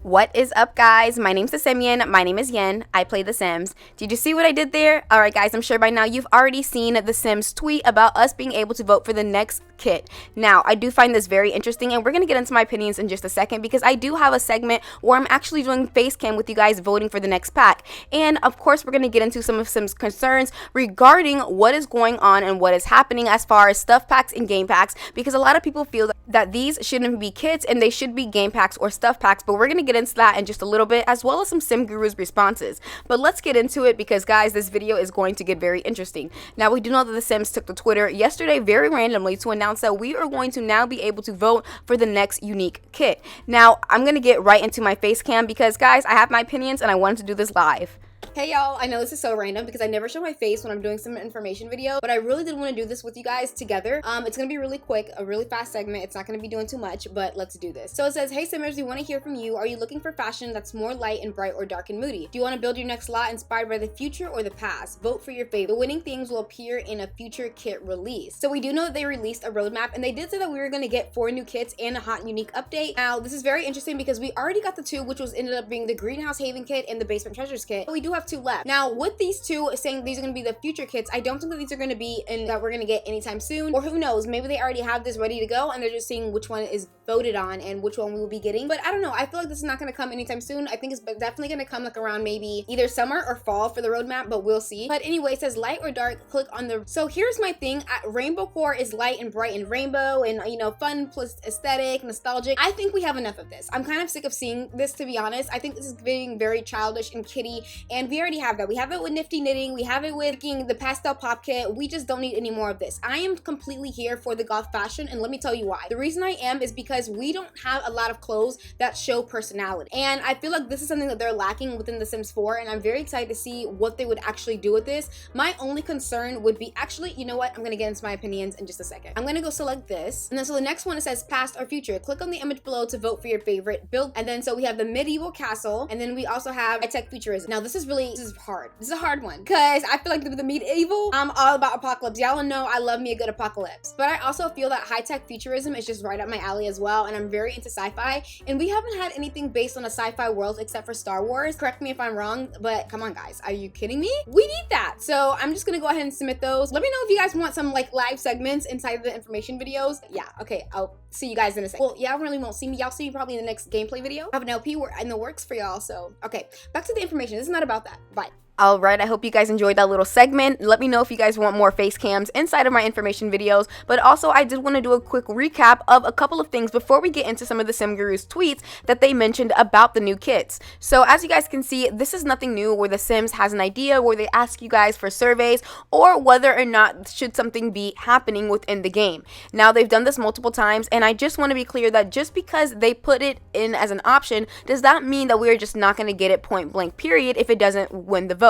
What is up, guys? My name's Simian. My name is Yen. I play The Sims. Did you see what I did there? Alright guys, I'm sure by now you've already seen The Sims tweet about us being able to vote for the next kit. Now, I do find this very interesting, and we're going to get into my opinions in just a second because I do have a segment where I'm actually doing face cam with you guys voting for the next pack. And of course, we're going to get into some of Sims concerns regarding what is going on and what is happening as far as stuff packs and game packs, because a lot of people feel that these shouldn't be kits and they should be game packs or stuff packs, but we're going to get into that in just a little bit, as well as some Sim Guru's responses. But let's get into it because, guys, this video is going to get very interesting. Now, we do know that The Sims took to Twitter yesterday very randomly to announce that we are going to now be able to vote for the next unique kit. Now, I'm going to get right into my face cam because, guys, I have my opinions and I wanted to do this live. Hey y'all, I know this is so random because I never show my face when I'm doing some information video, but I really did want to do this with you guys together. It's going to be really quick, a really fast segment. It's not going to be doing too much, but let's do this. So it says, hey Simmers, we want to hear from you. Are you looking for fashion that's more light and bright or dark and moody? Do you want to build your next lot inspired by the future or the past? Vote for your favorite. The winning themes will appear in a future kit release. So we do know that they released a roadmap, and they did say that we were going to get 4 new kits and a hot and unique update. Now, this is very interesting because we already got the 2, which ended up being the Greenhouse Haven kit and the Basement Treasures kit. But we do have 2 left. Now, with these 2 saying these are going to be the future kits, I don't think that these are going to be and that we're going to get anytime soon, or who knows, maybe they already have this ready to go and they're just seeing which one is voted on and which one we will be getting. But I don't know, I feel like this is not going to come anytime soon. I think it's definitely going to come like around maybe either summer or fall for the roadmap, but we'll see. But anyway, it says light or dark, click on the... So here's my thing. Rainbow core is light and bright and rainbow and, you know, fun plus aesthetic, nostalgic. I think we have enough of this. I'm kind of sick of seeing this, to be honest. I think this is being very childish and kiddie, and we already have that. We have it with Nifty Knitting, we have it with the pastel pop kit. We just don't need any more of this. I am completely here for the goth fashion, and let me tell you why. The reason I am is because we don't have a lot of clothes that show personality, and I feel like this is something that they're lacking within The Sims 4, and I'm very excited to see what they would actually do with this. My only concern would be, actually, you know what, I'm gonna get into my opinions in just a second. I'm gonna go select this, and then so the next one, it says past or future. Click on the image below to vote for your favorite build, and then so we have the medieval castle, and then we also have high-tech futurism. Now this is hard. This is a hard one because I feel like the medieval, I'm all about apocalypse. Y'all know I love me a good apocalypse, but I also feel that high-tech futurism is just right up my alley as well, and I'm very into sci-fi, and we haven't had anything based on a sci-fi world except for Star Wars. Correct me if I'm wrong, but come on guys, are you kidding me? We need that. So I'm just gonna go ahead and submit those. Let me know if you guys want some like live segments inside of the information videos. Yeah, okay, I'll see you guys in a second. Well, y'all really won't see me. Y'all see me probably in the next gameplay video. I have an LP in the works for y'all, so okay, back to the information. This is not about that. Bye. Alright, I hope you guys enjoyed that little segment. Let me know if you guys want more face cams inside of my information videos, but also I did want to do a quick recap of a couple of things before we get into some of the Sim Guru's tweets that they mentioned about the new kits. So as you guys can see, this is nothing new where The Sims has an idea where they ask you guys for surveys or whether or not should something be happening within the game. Now, they've done this multiple times, and I just want to be clear that just because they put it in as an option does not mean that we are just not going to get it point blank period if it doesn't win the vote.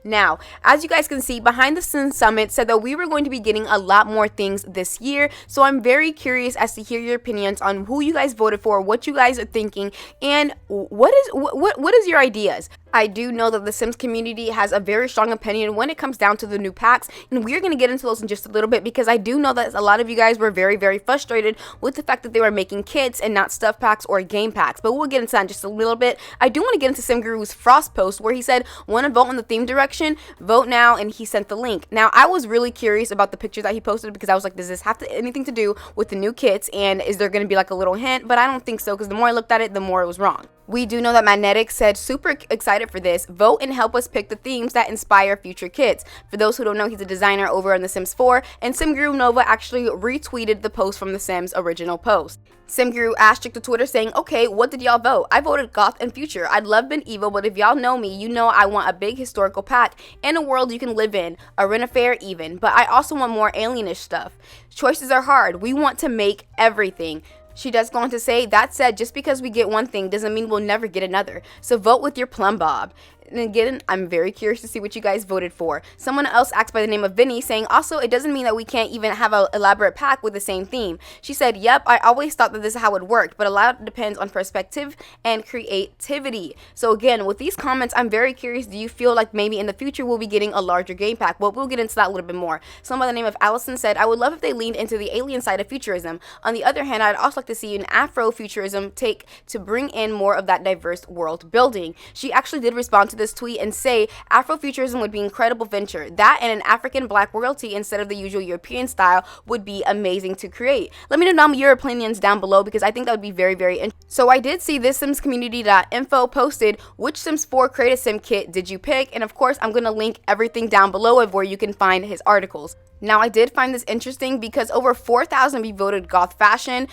Now, as you guys can see, Behind the Scenes Summit said that we were going to be getting a lot more things this year, so I'm very curious as to hear your opinions on who you guys voted for, what you guys are thinking, and what is your ideas. I do know that the Sims community has a very strong opinion when it comes down to the new packs, and we're going to get into those in just a little bit because I do know that a lot of you guys were very, very frustrated with the fact that they were making kits and not stuff packs or game packs, but we'll get into that in just a little bit. I do want to get into Sim Guru's Frost post where he said, want to vote on the theme direction? Vote now, and he sent the link. Now, I was really curious about the pictures that he posted because I was like, does this have anything to do with the new kits, and is there going to be like a little hint? But I don't think so because the more I looked at it, the more it was wrong. We do know that Magnetic said, super excited for this. Vote and help us pick the themes that inspire future kits. For those who don't know, he's a designer over on The Sims 4, and SimGuru Nova actually retweeted the post from The Sims original post. SimGuru asked to Twitter saying, okay, what did y'all vote? I voted Goth and Future. I'd love been evil, but if y'all know me, you know I want a big historical pack and a world you can live in, a rent affair even, but I also want more alienish stuff. Choices are hard. We want to make everything. She does go on to say, that said, just because we get one thing doesn't mean we'll never get another. So vote with your plumb bob. And again, I'm very curious to see what you guys voted for. Someone else asked by the name of Vinny saying, also, it doesn't mean that we can't even have an elaborate pack with the same theme. She said, yep, I always thought that this is how it worked, but a lot depends on perspective and creativity. So again, with these comments, I'm very curious. Do you feel like maybe in the future we'll be getting a larger game pack? Well, we'll get into that a little bit more. Someone by the name of Allison said, I would love if they leaned into the alien side of futurism. On the other hand, I'd also like to see an Afrofuturism take to bring in more of that diverse world building. She actually did respond to this tweet and say Afrofuturism would be an incredible venture. That and an African black royalty instead of the usual European style would be amazing to create. Let me know down your opinions down below, because I think that would be very, very interesting. So I did see this simscommunity.info posted, which Sims 4 create a sim kit did you pick? And of course, I'm going to link everything down below of where you can find his articles. Now, I did find this interesting because over 4,000 of you voted goth fashion,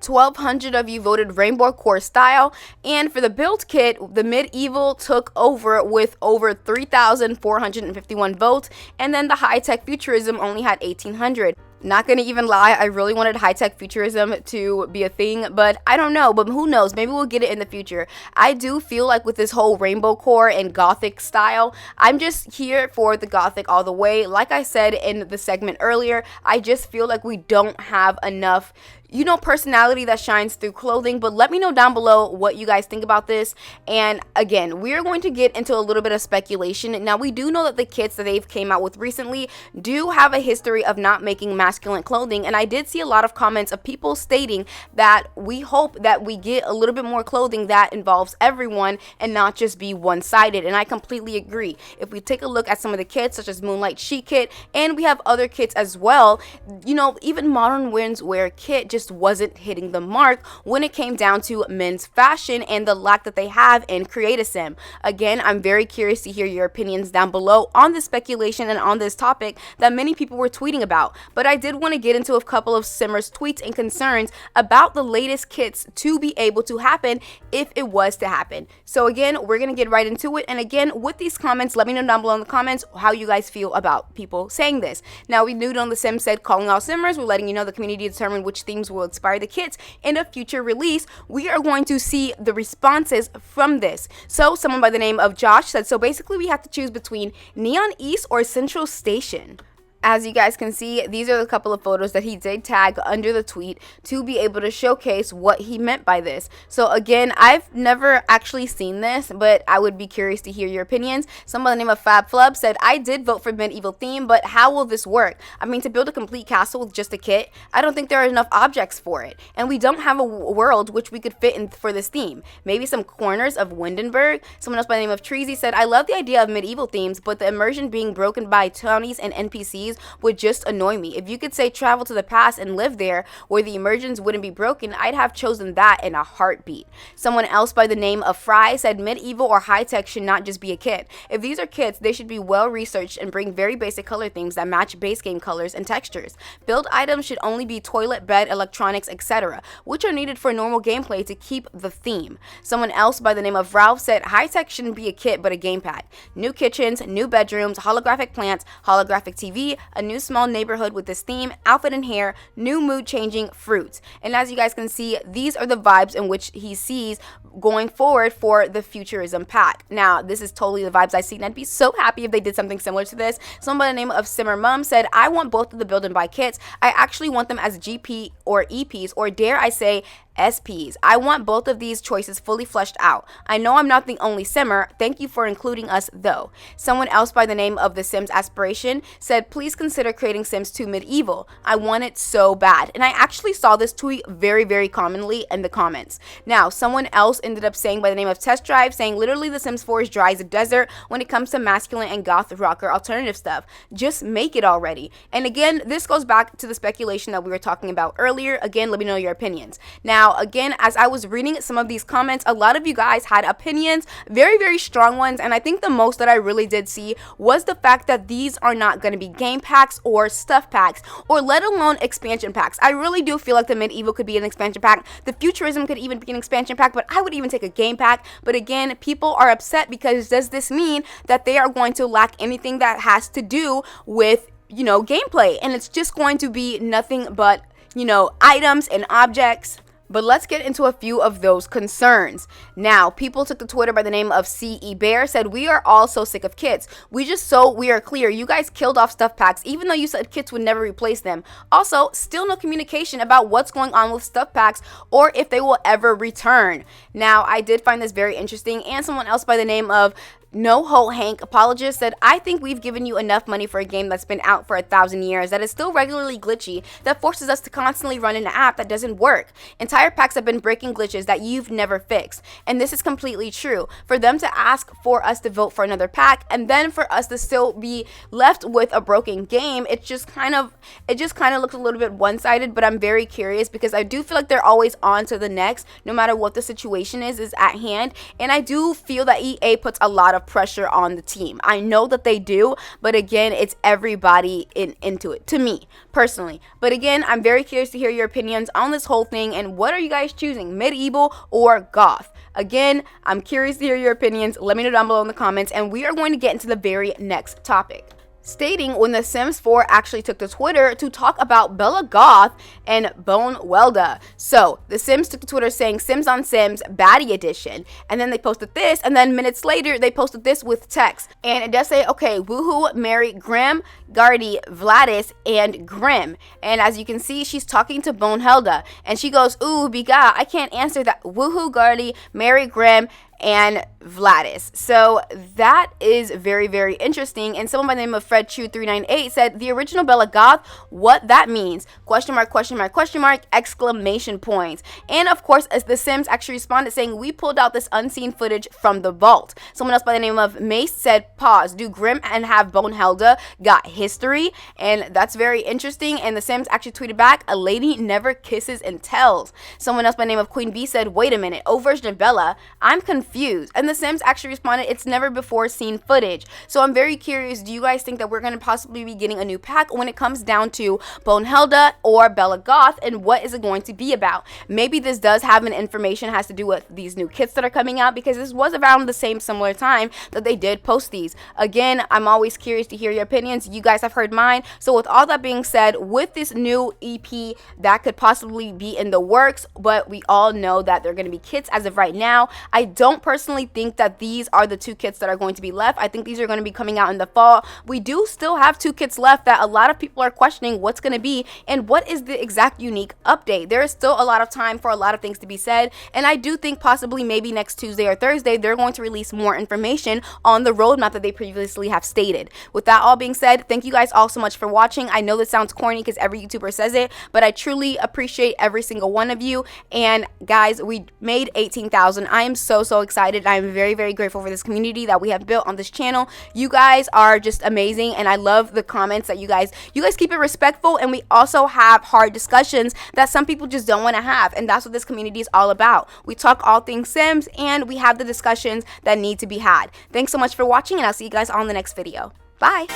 1,200 of you voted rainbow core style, and for the build kit, the medieval took over with over 3,451 votes, and then the high-tech futurism only had 1,800. Not gonna even lie, I really wanted high-tech futurism to be a thing, but I don't know, but who knows, maybe we'll get it in the future. I do feel like with this whole rainbow core and gothic style, I'm just here for the gothic all the way. Like I said in the segment earlier, I just feel like we don't have enough, you know, personality that shines through clothing. But let me know down below what you guys think about this. And again, we are going to get into a little bit of speculation. Now, we do know that the kits that they've came out with recently do have a history of not making masculine clothing, and I did see a lot of comments of people stating that we hope that we get a little bit more clothing that involves everyone and not just be one-sided, and I completely agree. If we take a look at some of the kits, such as Moonlight Chic kit, and we have other kits as well, you know, even Modern Menswear kit just wasn't hitting the mark when it came down to men's fashion and the lack that they have in Create-A-Sim. Again, I'm very curious to hear your opinions down below on this speculation and on this topic that many people were tweeting about. But I did want to get into a couple of Simmers tweets and concerns about the latest kits to be able to happen if it was to happen. So again, we're going to get right into it. And again, with these comments, let me know down below in the comments how you guys feel about people saying this. Now, we knew on the Sim said, calling all Simmers, we're letting you know the community determine which themes will inspire the kits in a future release. We are going to see the responses from this. So someone by the name of Josh said, so basically we have to choose between Neon East or Central Station. As you guys can see, these are the couple of photos that he did tag under the tweet to be able to showcase what he meant by this. So again, I've never actually seen this, but I would be curious to hear your opinions. Someone by the name of Fab Flub said, I did vote for medieval theme, but how will this work? I mean, to build a complete castle with just a kit, I don't think there are enough objects for it. And we don't have a world which we could fit in for this theme. Maybe some corners of Windenburg. Someone else by the name of Treasy said, I love the idea of medieval themes, but the immersion being broken by townies and NPCs would just annoy me. If you could say travel to the past and live there where the immersions wouldn't be broken, I'd have chosen that in a heartbeat. Someone else by the name of Fry said medieval or high-tech should not just be a kit. If these are kits, they should be well researched and bring very basic color themes that match base game colors and textures. Build items should only be toilet, bed, electronics, etc., which are needed for normal gameplay to keep the theme. Someone else by the name of Ralph said high-tech shouldn't be a kit but a game pack. New kitchens, new bedrooms, holographic plants, holographic TV, a new small neighborhood with this theme, outfit and hair, new mood changing fruits. And as you guys can see, these are the vibes in which he sees going forward for the futurism pack. Now, this is totally the vibes I see, and I'd be so happy if they did something similar to this. Someone by the name of Simmer Mum said, I want both of the build and buy kits. I actually want them as GP or EPs, or dare I say SPs. I want both of these choices fully fleshed out. I know I'm not the only Simmer. Thank you for including us, though. Someone else by the name of The Sims Aspiration said, please consider creating Sims 2 Medieval. I want it so bad. And I actually saw this tweet very, very commonly in the comments. Now, someone else ended up saying by the name of Test Drive, saying, literally The Sims 4 is dry as a desert when it comes to masculine and goth rocker alternative stuff. Just make it already. And again, this goes back to the speculation that we were talking about earlier. Again, let me know your opinions. Now, again, as I was reading some of these comments, a lot of you guys had opinions, very, very strong ones, and I think the most that I really did see was the fact that these are not going to be game packs or stuff packs, or let alone expansion packs. I really do feel like the medieval could be an expansion pack, the futurism could even be an expansion pack, but I would even take a game pack. But again, people are upset because does this mean that they are going to lack anything that has to do with, you know, gameplay, and it's just going to be nothing but, you know, items and objects? But let's get into a few of those concerns. Now, people took to Twitter by the name of CE Bear, said, "We are all so sick of kits. We are clear, you guys killed off stuff packs, even though you said kits would never replace them. Also, still no communication about what's going on with stuff packs or if they will ever return." Now, I did find this very interesting, and someone else by the name of No Ho Hank Apologist said, "I think we've given you enough money for a game that's been out for 1,000 years, that is still regularly glitchy, that forces us to constantly run an app that doesn't work. Entire packs have been breaking glitches that you've never fixed." And this is completely true. For them to ask for us to vote for another pack and then for us to still be left with a broken game, it just kind of looks a little bit one-sided. But I'm very curious because I do feel like they're always on to the next, no matter what the situation is at hand. And I do feel that EA puts a lot of pressure on the team. I know that they do, but again, it's everybody into it, to me personally. But again, I'm very curious to hear your opinions on this whole thing, and what are you guys choosing, medieval or goth? Again, I'm curious to hear your opinions. Let me know down below in the comments, and we are going to get into the very next topic. Stating when The Sims 4 actually took to Twitter to talk about Bella Goth and Bonehelda. So, The Sims took to Twitter saying Sims on Sims Baddie Edition, and then they posted this, and then minutes later they posted this with text. And it does say, okay, woohoo, Mary, Grim, Gardy, Vladis, and Grim. And as you can see, she's talking to Bonehelda, and she goes, "Ooh, biga, I can't answer that. Woohoo, Gardy, Mary, Grim, and Vladis." So that is very, very interesting. And someone by the name of Fred Chu 398 said, "The original Bella Goth, what that means? Question mark, question mark, question mark, exclamation points." And of course, as The Sims actually responded saying, "We pulled out this unseen footage from the vault." Someone else by the name of Mace said, "Pause, do Grim and have Bonehelda got history?" And that's very interesting. And The Sims actually tweeted back, "A lady never kisses and tells." Someone else by the name of Queen Bee said, "Wait a minute, O version of Bella, I'm confused." And The Sims actually responded, "It's never before seen footage." So I'm very curious, do you guys think that we're going to possibly be getting a new pack when it comes down to Bonehelda or Bella Goth, and what is it going to be about? Maybe this does have an information has to do with these new kits that are coming out, because this was around the same similar time that they did post these. Again, I'm always curious to hear your opinions. You guys have heard mine. So with all that being said, with this new EP that could possibly be in the works, but we all know that they're going to be kits as of right now, I don't personally think that these are the two kits that are going to be left. I think these are going to be coming out in the fall. We do still have two kits left that a lot of people are questioning what's going to be and what is the exact unique update. There is still a lot of time for a lot of things to be said, and I do think possibly maybe next Tuesday or Thursday they're going to release more information on the roadmap that they previously have stated. With that all being said, thank you guys all so much for watching. I know this sounds corny because every YouTuber says it, but I truly appreciate every single one of you. And guys, we made 18,000. I am so excited. I'm very, very grateful for this community that we have built on this channel. You guys are just amazing, and I love the comments that you guys keep it respectful, and we also have hard discussions that some people just don't want to have, and that's what this community is all about. We talk all things Sims, and we have the discussions that need to be had. Thanks so much for watching, and I'll see you guys on the next video. Bye!